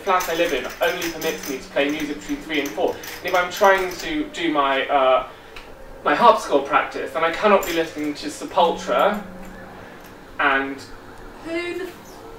flat I live in only permits me to play music between 3 and 4. And if I'm trying to do my my harpsichord practice, then I cannot be listening to Sepultura and... Who the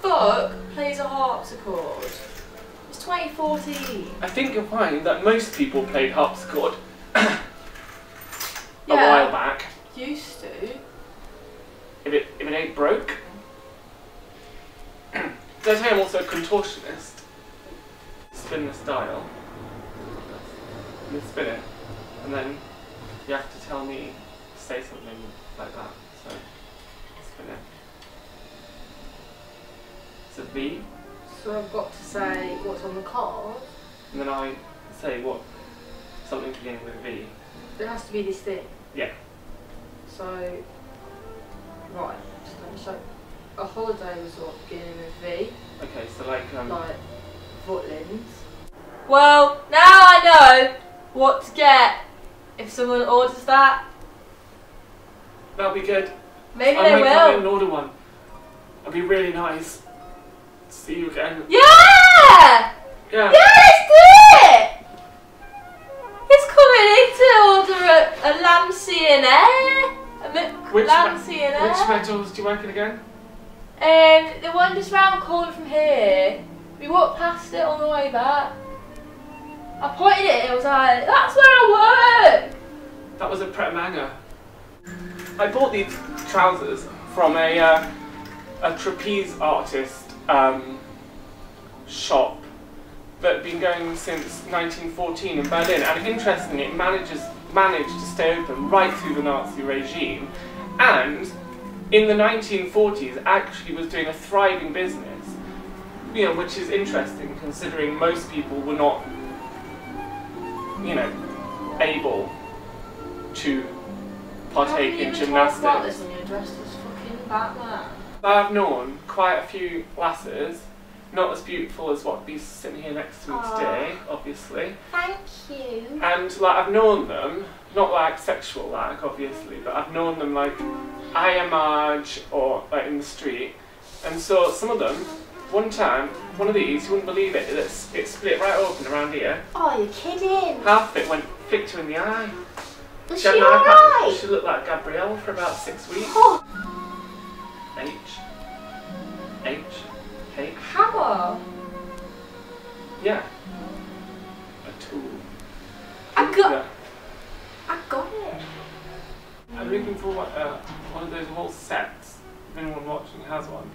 fuck plays a harpsichord? It's 2014. I think you'll find that most people played harpsichord a while back. Used to. If it ain't broke. Did I say I'm also a contortionist? Spin this dial. You spin it, and then you have to tell me to say something like that. So spin it. It's a V. So I've got to say what's on the card. And then I say what? Something beginning with a V. There has to be this thing. Yeah. So, right, just let me show. A holiday resort beginning with V. Okay, so like Butlins. Well, now I know what to get if someone orders that. that'll be good. Maybe I they might come in will. and order one. It'll be really nice to see you again. Yeah! Yeah. Yeah, let's do it! He's coming in to order a lamb CNA. Which lamb CNA. Which McDonald's do you work in again? The one just round the corner from here. We walked past it on the way back. I pointed at it and I was like, that's where I work! That was a Pret a Manger. I bought these trousers from a trapeze artist shop that had been going since 1914 in Berlin, and interestingly it managed to stay open right through the Nazi regime, and in the 1940s actually was doing a thriving business, you know, which is interesting considering most people were not, you know, able to partake in gymnastics. How can you when you're dressed as fucking Batman? I've known quite a few lasses, not as beautiful as what be sitting here next to me today, obviously. Thank you. And like I've known them, not like sexual like obviously, but I've known them like Aya Marge or like in the street. And so some of them, one time, one of these, you wouldn't believe it, it split right open around here. Oh, you're kidding. Half of it went flicked her in the eye. Was She she had an alright? She looked like Gabrielle for about 6 weeks. Oh. H. Hammer. Yeah. A tool. I got Yeah. it. I'm looking for one of those whole sets, if anyone watching has one.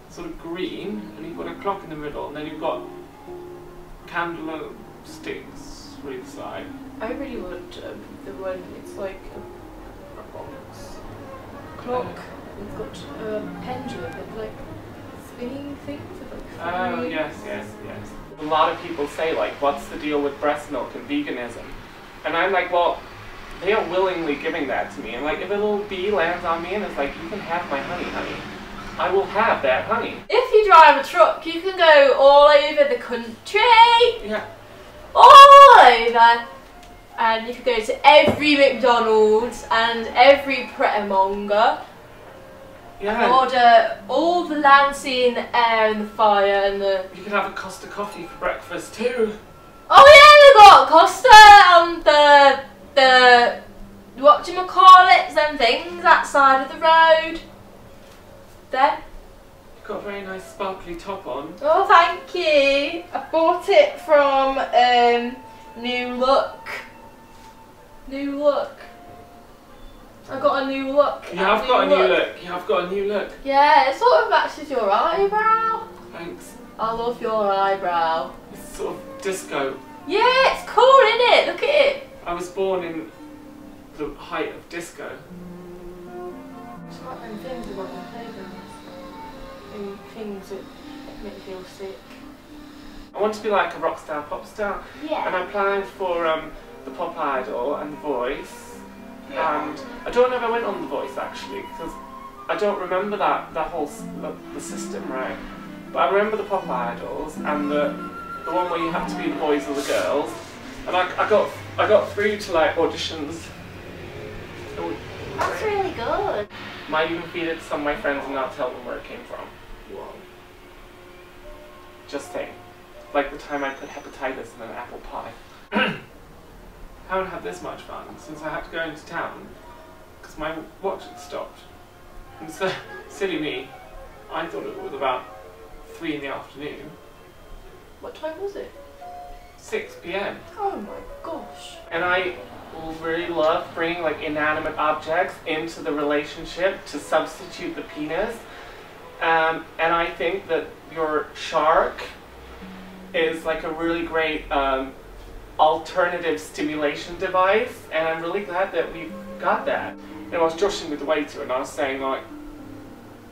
Sort of green, and you've got a clock in the middle, and then you've got candlesticks for either side. I really want the one, it's like a box. Clock. It's got a pendulum and like spinning things. Oh, yes. A lot of people say, like, what's the deal with breast milk and veganism? And I'm like, well, they are willingly giving that to me. And like, if a little bee lands on me and it's like, you can have my honey, honey, I will have that honey. If you drive a truck, you can go all over the country. Yeah. All over. And you can go to every McDonald's and every Pret-a-Manger. Yeah. Order all the land, sea and the air and the fire and the... You could have a Costa coffee for breakfast too. Oh yeah, they got Costa on the whatchamacallits and things that side of the road. There. You've got a very nice sparkly top on. Oh, thank you. I bought it from New Look. New Look. I got a new look. You have got a new look. You have got a new look. Yeah, it sort of matches your eyebrow. Thanks. I love your eyebrow. It's sort of disco. Yeah, it's cool, isn't it? Look at it. I was born in the height of disco. It's like them things about my playgrounds. Things that make me feel sick. I want to be like a rock star, pop star. Yeah. And I applied for the Pop Idol and The Voice. And I don't know if I went on The Voice actually, because I don't remember that whole the system right. But I remember the Pop Idols and the one where you have to be the boys or the girls. And I got through to like auditions. That's really good. Might even feed it to some of my friends and not tell them where it came from. Whoa. Just saying. like the time I put hepatitis in an apple pie. I haven't had this much fun since I had to go into town because my watch had stopped. And so, silly me, I thought it was about 3 in the afternoon. What time was it? 6 p.m. Oh my gosh. And I really love bringing like inanimate objects into the relationship to substitute the penis. And I think that your shark is like a really great alternative stimulation device, and I'm really glad that we've got that. You know, I was joshing with the waiter and I was saying like,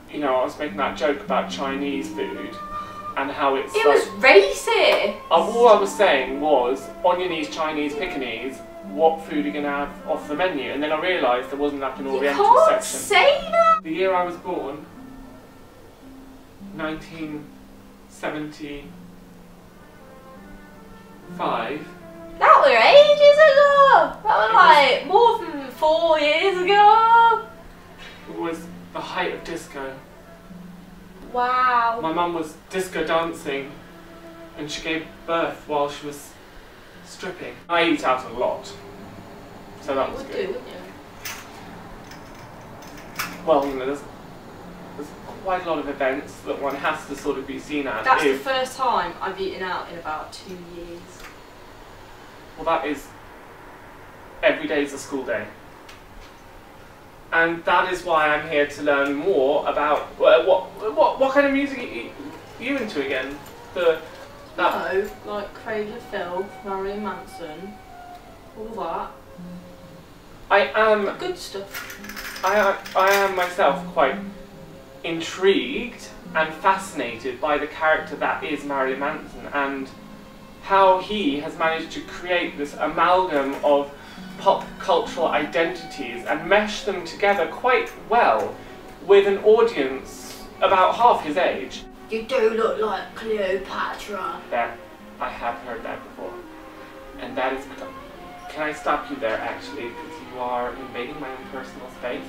you know, I was making that joke about Chinese food and how it's It was racist! All I was saying was, on your knees, Chinese, Pekingese, what food are you going to have off the menu? And then I realised there wasn't like an Oriental You can't section. say that! The year I was born, 1975. That were ages ago! That was like more than 4 years ago! It was the height of disco. Wow. My mum was disco dancing and she gave birth while she was stripping. I eat out a lot, so that was You would good. do, wouldn't you? Well, you know, there's quite a lot of events that one has to sort of be seen at. That's the first time I've eaten out in about 2 years. Well, that is, every day is a school day. And that is why I'm here to learn more about what kind of music are you into again? No, like Cradle of Filth, Marilyn Manson, all that. I am The good stuff. I am myself quite intrigued and fascinated by the character that is Marilyn Manson and how he has managed to create this amalgam of pop cultural identities and mesh them together quite well with an audience about half his age. You do look like Cleopatra. That I have heard that before. And that is because... Can I stop you there actually? Because you are invading my own personal space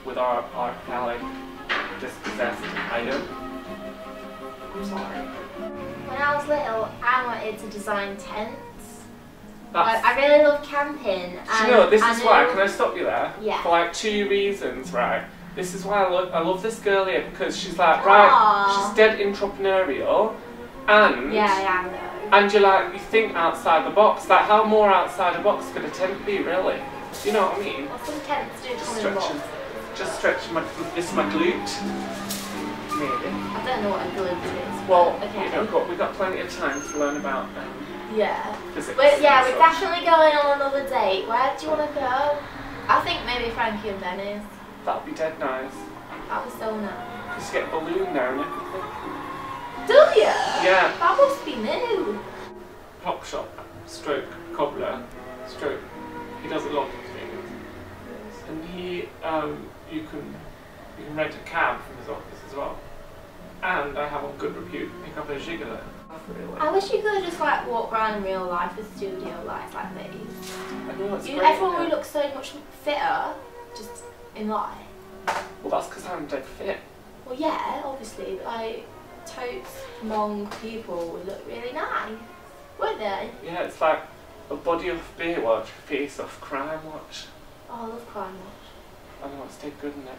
with our phallic dispossessed item. I'm sorry. When I was little, I wanted to design tents. That's, I really love camping. do you know, this is I why, know- can I stop you there? Yeah. For like 2 reasons, right? This is why I love this girl here, because she's like, right, Aww. she's dead entrepreneurial, and Yeah, I am though. and you like, you think outside the box. Like, how more outside the box could a tent be, really? You know what I mean? Well, some tents do Just come in stretching, boxes. just stretching my, this is my glute. Maybe. I don't know what a glute is. Well, okay. you know, we got plenty of time to learn about Yeah. physics. But yeah, and we're such. definitely going on another date. Where do you want to go? I think maybe Frankie and Benny's. That'd be dead nice. That was so nice. Just get a balloon there and everything. Do ya? Yeah. That must be new. Pop shop, stroke, cobbler, stroke. He does a lot of things. And he, you can rent a cab from his office as well. And I have on good repute, pick up a gigolo. I wish you could just like walk around in real life with studio lights like these. I know it's great. Everyone isn't would it? look so much fitter just in life. Well, that's because I'm dead fit. Well, yeah, obviously, but like totes among people would look really nice, wouldn't they? Yeah, it's like a body off beer watch, face off crime watch. Oh, I love Crime Watch. I know, it's dead good, isn't it?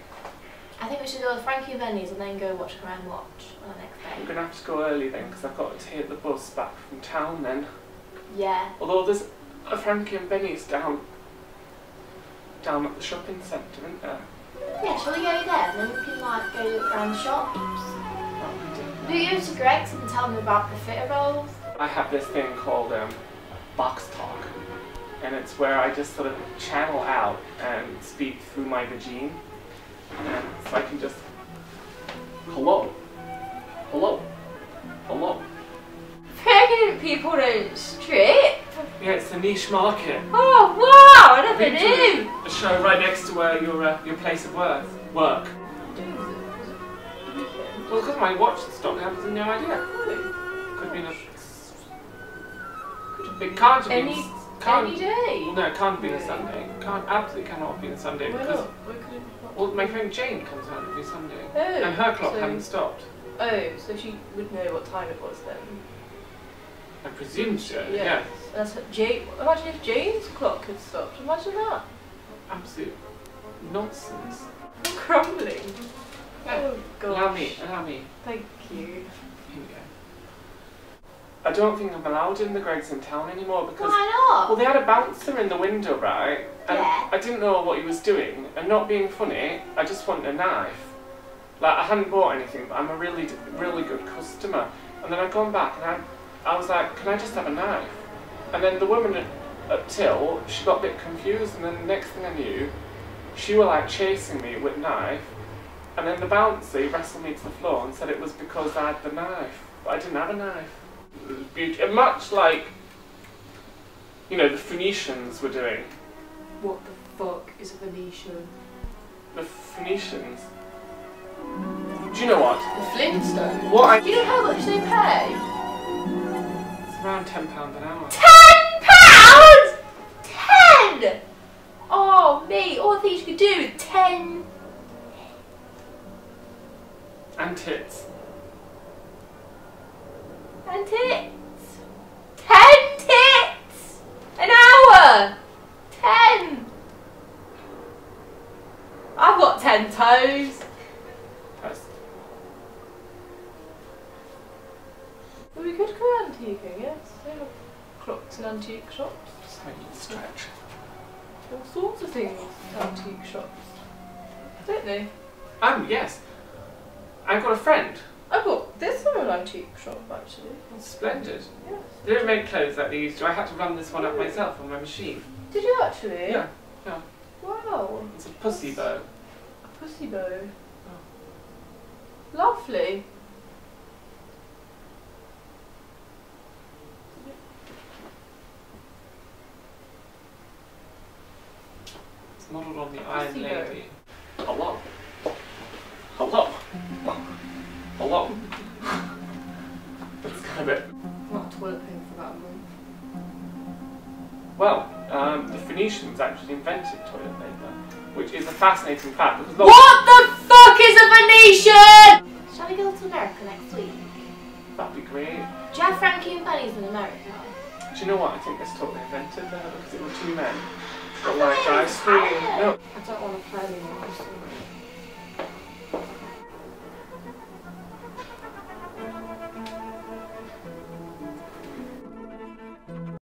I think we should go to Frankie and Benny's and then go watch Crime Watch on the next I'm day. going to have to go early then, because I've got to hit the bus back from town then. Yeah. Although there's a Frankie and Benny's down at the shopping centre, isn't there? Yeah, shall we go there and then we can like go around the shops? That would be Do you go to Greg's and tell me about the fitter rolls? I have this thing called box talk, and it's where I just sort of channel out and speak through my vagine, and so I can just hello, hello, hello. Pregnant people don't strip. Yeah, it's a niche market. Oh wow, I never Been to knew. a show right next to where your place of work. Well, because my watch stopped, I have no idea. Could be a. It can't be. Any day. No, it can't be a Sunday. Absolutely cannot be a Sunday Why because. not? Why could it not? Well, my friend Jane comes out every Sunday, Oh, and her clock so- hadn't stopped. Oh, so she would know what time it was then. I presume so, Yeah. yeah. That's imagine if Jane's clock had stopped. Imagine that. Absolute nonsense. I'm crumbling. Oh Allow gosh. me. Thank you. Here you go. I don't think I'm allowed in the Greggs in town anymore because Why not? well, they had a bouncer in the window, right? And Yeah. I didn't know what he was doing, and not being funny, I just want a knife. Like, I hadn't bought anything, but I'm a really good customer. And then I'd gone back and I was like, can I just have a knife? And then the woman at till, she got a bit confused, and then the next thing I knew, she were like chasing me with knife, and then the bouncer wrestled me to the floor and said it was because I had the knife, but I didn't have a knife. It was beautiful, much like, you know, the Phoenicians were doing. What the fuck is a Venetian? The Phoenicians. Do you know what? The Flintstones. What I Do you know how much they pay? It's around £10 an hour. £10! 10! Oh, mate, all the things you could do with 10. And tits. And tits. 10 tits! An hour! 10! I've got 10 toes. That's Well, we could go antiquing, yes. There are clocks and antique shops. just how you stretch. All sorts of things, antique shops. Don't they? Yes. I've got a friend. I bought this from an antique shop, actually. It's splendid. Yes. They don't make clothes like they used to. I had to run this one up myself on my machine. Did you actually? Yeah. Wow. It's a pussy bow. A pussy bow. Lovely. It's modelled on the A Iron pussy Lady. Hello. Hello. Hello. That's kind of it. Not toilet paper for that month. Well, the Phoenicians actually invented toilet paper, which is a fascinating fact because What the fuck is a Venetian? Shall we go to America next week? that'd be great. Do you have Frankie and Benny's in America? Do you know what? I think it's totally invented there because it were two men. Got like ice cream. No. I don't want to play anymore.